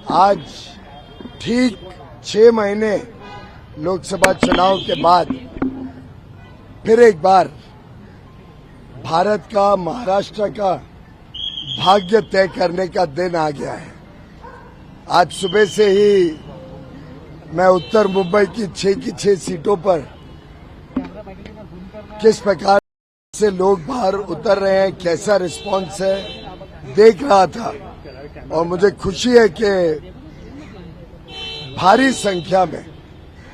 आज ठीक 6 महीने लोकसभा चुनाव के बाद फिर एक बार भारत का, महाराष्ट्र का भाग्य तय करने का दिन आ गया है। आज सुबह से ही मैं उत्तर मुंबई की 6 सीटों पर किस प्रकार से लोग बाहर उतर रहे हैं, कैसा रिस्पांस है, देख रहा था और मुझे खुशी है कि भारी संख्या में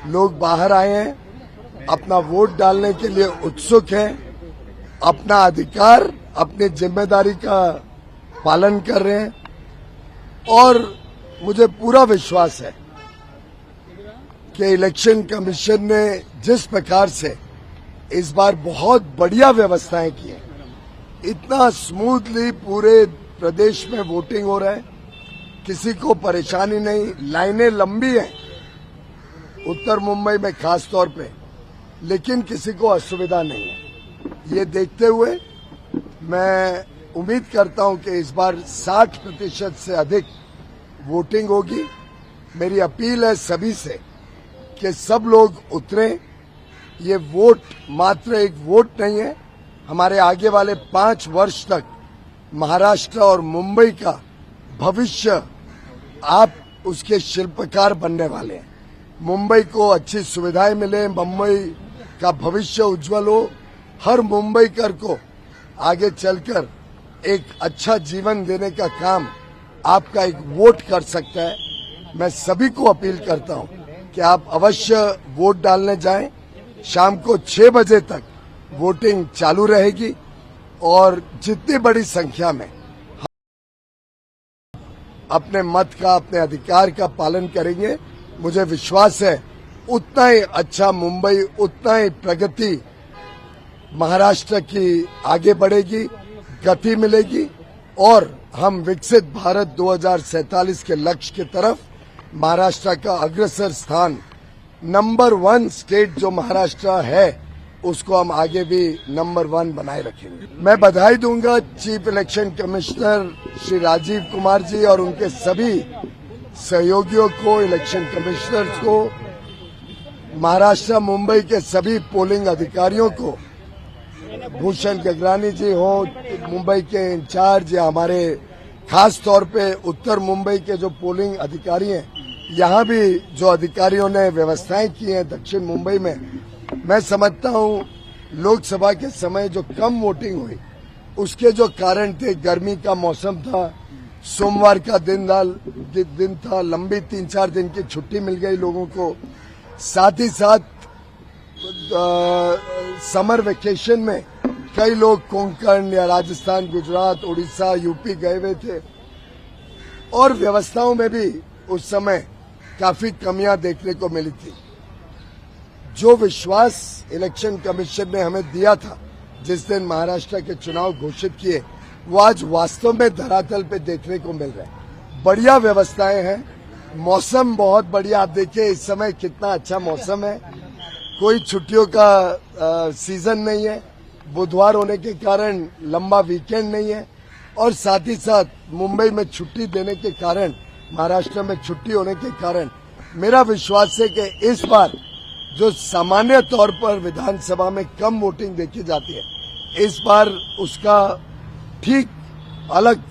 लोग बाहर आए हैं, अपना वोट डालने के लिए उत्सुक हैं, अपना अधिकार, अपनी जिम्मेदारी का पालन कर रहे हैं और मुझे पूरा विश्वास है कि इलेक्शन कमीशन ने जिस प्रकार से इस बार बहुत बढ़िया व्यवस्थाएं की हैं, इतना स्मूथली पूरे प्रदेश में वोटिंग हो रहा है, किसी को परेशानी नहीं, लाइनें लंबी हैं उत्तर मुंबई में खास तौर पे, लेकिन किसी को असुविधा नहीं है। ये देखते हुए मैं उम्मीद करता हूं कि इस बार 60% से अधिक वोटिंग होगी। मेरी अपील है सभी से कि सब लोग उतरें। ये वोट मात्र एक वोट नहीं है, हमारे आगे वाले 5 वर्ष तक महाराष्ट्र और मुंबई का भविष्य आप उसके शिल्पकार बनने वाले हैं। मुंबई को अच्छी सुविधाएं मिले, मुंबई का भविष्य उज्जवल हो, हर मुंबईकर को आगे चलकर एक अच्छा जीवन देने का काम आपका एक वोट कर सकता है। मैं सभी को अपील करता हूं कि आप अवश्य वोट डालने जाएं। शाम को 6 बजे तक वोटिंग चालू रहेगी और जितनी बड़ी संख्या में अपने मत का, अपने अधिकार का पालन करेंगे, मुझे विश्वास है उतना ही अच्छा मुंबई, उतना ही प्रगति महाराष्ट्र की आगे बढ़ेगी, गति मिलेगी और हम विकसित भारत 2047 के लक्ष्य की तरफ महाराष्ट्र का अग्रसर स्थान, नंबर 1 स्टेट जो महाराष्ट्र है, उसको हम आगे भी नंबर 1 बनाए रखेंगे। मैं बधाई दूंगा chief election commissioner Shri Rajiv Kumar ji और उनके सभी सहयोगियों को, इलेक्शन कमिश्नर्स को, महाराष्ट्र मुंबई के सभी पोलिंग अधिकारियों को, भूषण गगरानी जी हो मुंबई के इंचार्ज या हमारे खास तौर पे उत्तर मुंबई के जो पोलिंग अधिकारी हैं, यहाँ भी जो अधिकारियों ने व्यवस्थाएं की हैं दक्षिण मुंबई में, मैं समझता हूँ लोकसभा के समय जो कम वोटिंग हुई उसके जो कारण थे, गर्मी का मौसम था, सोमवार का दिन था, लंबी 3-4 दिन की छुट्टी मिल गई लोगों को, साथ ही साथ समर वेकेशन में कई लोग कोंकण या राजस्थान, गुजरात, उड़ीसा, यूपी गए हुए थे और व्यवस्थाओं में भी उस समय काफी कमियां देखने को मिली थी। जो विश्वास इलेक्शन कमीशन ने हमें दिया था जिस दिन महाराष्ट्र के चुनाव घोषित किए, वो आज वास्तव में धरातल पे देखने को मिल रहा है। बढ़िया व्यवस्थाएं हैं, मौसम बहुत बढ़िया, आप देखिए इस समय कितना अच्छा मौसम है, कोई छुट्टियों का सीजन नहीं है, बुधवार होने के कारण लंबा वीकेंड नहीं है और साथ ही साथ मुंबई में छुट्टी देने के कारण, महाराष्ट्र में छुट्टी होने के कारण मेरा विश्वास है कि इस बार जो सामान्य तौर पर विधानसभा में कम वोटिंग देखी जाती है, इस बार उसका ठीक अलग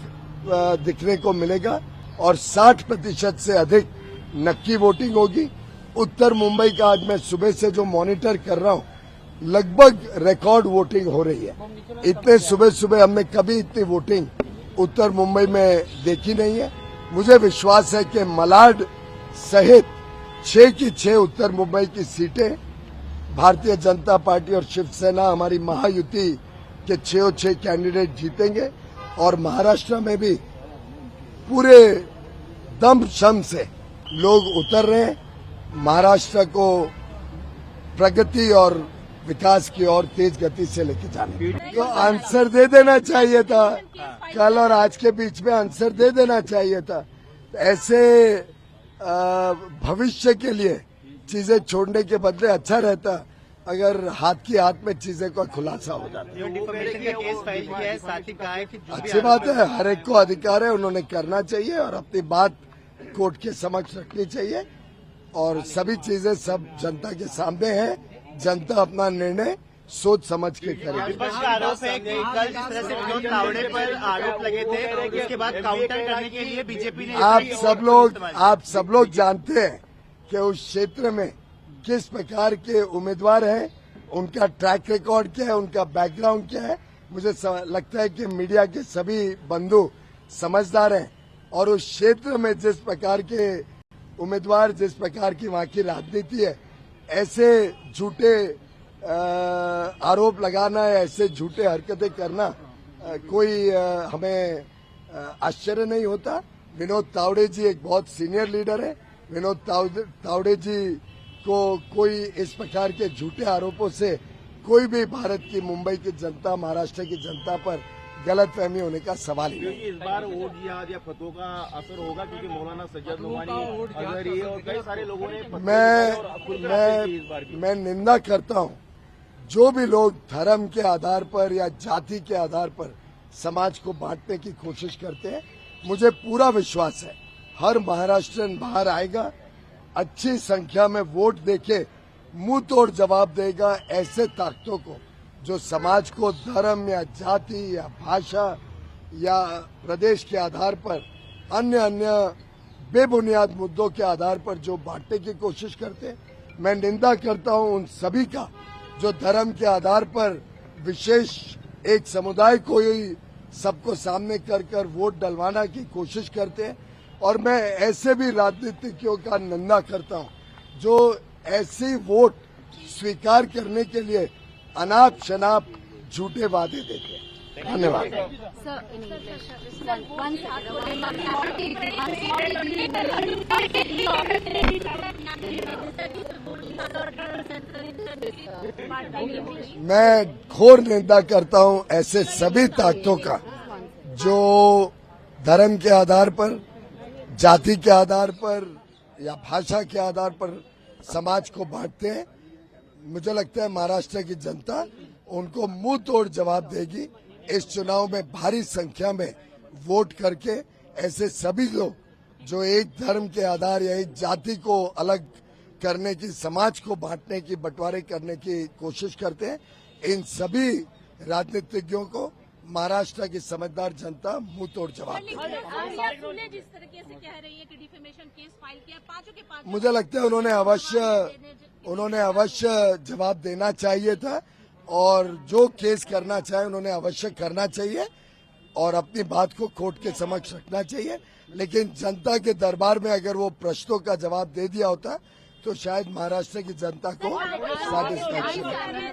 दिखने को मिलेगा और 60% से अधिक नक्की वोटिंग होगी। उत्तर मुंबई का आज मैं सुबह से जो मॉनिटर कर रहा हूं, लगभग रिकॉर्ड वोटिंग हो रही है। इतने सुबह सुबह हमने कभी इतनी वोटिंग उत्तर मुंबई में देखी नहीं है। मुझे विश्वास है कि मलाड सहित 6 की 6 उत्तर मुंबई की सीटें भारतीय जनता पार्टी और शिवसेना, हमारी महायुति के 6 कैंडिडेट जीतेंगे और महाराष्ट्र में भी पूरे दम शम से लोग उतर रहे हैं महाराष्ट्र को प्रगति और विकास की ओर तेज गति से लेके जाने। तो आंसर दे देना चाहिए था, कल और आज के बीच में आंसर दे देना चाहिए था। ऐसे भविष्य के लिए चीजें छोड़ने के बदले अच्छा रहता अगर हाथ की हाथ में चीजें का खुलासा हो जाता। अच्छी बात है, हर एक को अधिकार है, उन्होंने करना चाहिए और अपनी बात कोर्ट के समक्ष रखनी चाहिए और सभी चीजें सब जनता के सामने है। जनता अपना निर्णय सोच समझ के करेगी। विपक्ष का आरोप है कि कल जिस तरह से विनोद तावड़े पर आरोप लगे थे, उसके बाद काउंटर करने के लिए बीजेपी ने आप सब लोग जानते हैं कि उस क्षेत्र में किस प्रकार के उम्मीदवार हैं, उनका ट्रैक रिकॉर्ड क्या है, उनका बैकग्राउंड क्या है। मुझे लगता है कि मीडिया के सभी बंधु समझदार हैं और उस क्षेत्र में जिस प्रकार के उम्मीदवार, जिस प्रकार की वहां की राजनीति है, ऐसे झूठे आरोप लगाना या ऐसे झूठे हरकतें करना कोई हमें आश्चर्य नहीं होता। विनोद तावड़े जी एक बहुत सीनियर लीडर है। विनोद तावड़े जी को कोई इस प्रकार के झूठे आरोपों से कोई भी भारत की, मुंबई की जनता, महाराष्ट्र की जनता पर गलतफहमी होने का सवाल ही नहीं। इस बार वोट जिहाद या फतों का असर होगा क्योंकि मौलाना सज्जद नुमानी, अजहरी और कई सारे लोगों ने मैं निंदा करता हूं जो भी लोग धर्म के आधार पर या जाति के आधार पर समाज को बांटने की कोशिश करते हैं। मुझे पूरा विश्वास है हर महाराष्ट्रियन बाहर आएगा, अच्छी संख्या में वोट देके मुंह तोड़ जवाब देगा ऐसे ताकतों को जो समाज को धर्म या जाति या भाषा या प्रदेश के आधार पर अन्य बेबुनियाद मुद्दों के आधार पर जो बांटने की कोशिश करते हैं। मैं निंदा करता हूं उन सभी का जो धर्म के आधार पर विशेष एक समुदाय को ही सबको सामने कर वोट डलवाना की कोशिश करते हैं। और मैं ऐसे भी राजनीतिज्ञों का निंदा करता हूं जो ऐसी वोट स्वीकार करने के लिए अनाप शनाप झूठे वादे देते हैं। धन्यवाद। मैं घोर निंदा करता हूं ऐसे सभी ताकतों का जो धर्म के आधार पर, जाति के आधार पर या भाषा के आधार पर समाज को बांटते हैं। मुझे लगता है महाराष्ट्र की जनता उनको मुंह तोड़ जवाब देगी। इस चुनाव में भारी संख्या में वोट करके ऐसे सभी लोग जो एक धर्म के आधार या एक जाति को अलग करने की, समाज को बांटने की, बंटवारे करने की कोशिश करते हैं, इन सभी राजनीतिज्ञों को महाराष्ट्र की समझदार जनता मुंह तोड़ जवाब देगी। जिस तरीके से कह रही है कि डिफेमेशन केस फाइल किया, पांचों के पांच, मुझे लगता है उन्होंने अवश्य जवाब देना चाहिए था और जो केस करना चाहे उन्होंने अवश्य करना चाहिए और अपनी बात को कोर्ट के समक्ष रखना चाहिए। लेकिन जनता के दरबार में अगर वो प्रश्नों का जवाब दे दिया होता तो शायद महाराष्ट्र की जनता को सैटिस्फैक्शन